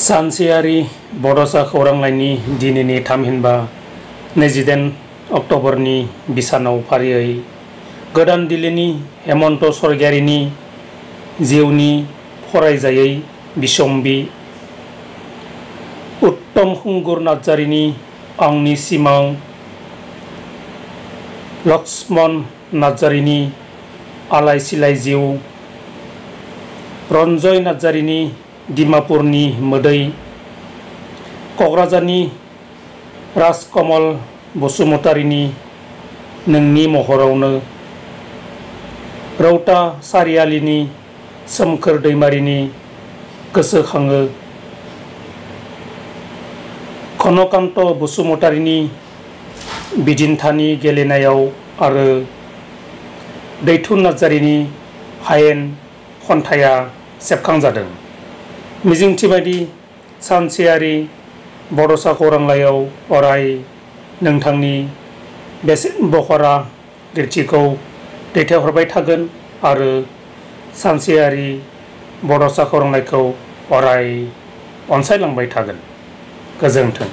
सानसेयारि बड'स खौरांलाइनि दिनैनि थामहिनबा 28 अक्ट'बरनि बिसानाव फारियै गोदान दिल्लीनि हेमन्त सरगियारिनि जिउनि फरायजायै बिसम्बि, उत्तम खुंगुर नार्जारिनि आंनि सिमां, लक्ष्मण नार्जारिनि आलाय सिलाय जिउ, रन्जय नार्जारिनि डिमापुरनि मोदै, क'क्राझारनि राजकमल बसुमतारिनि नोंनि महरावनो, रौता सारियालिनि सोमखोर दैमारिनि गोसोखाङो, घनकान्त बसुमतारिनि बिदिन्थानि गेलेनायाव आरो दैथुन नार्जारिनि हायेन खन्थाइया सेबखांजादों। मिजिंथिबायदि सानसेयारि बड'स खौरांलाइयाव अराय नोंथांनि बेसेन बहरा लिरथिखौ दैथायहरबाय थागोन आरो सानसेयारि बड'स खौरांलाइखौ अराय अनसायलांबाय थागोन। गोजोन्थों।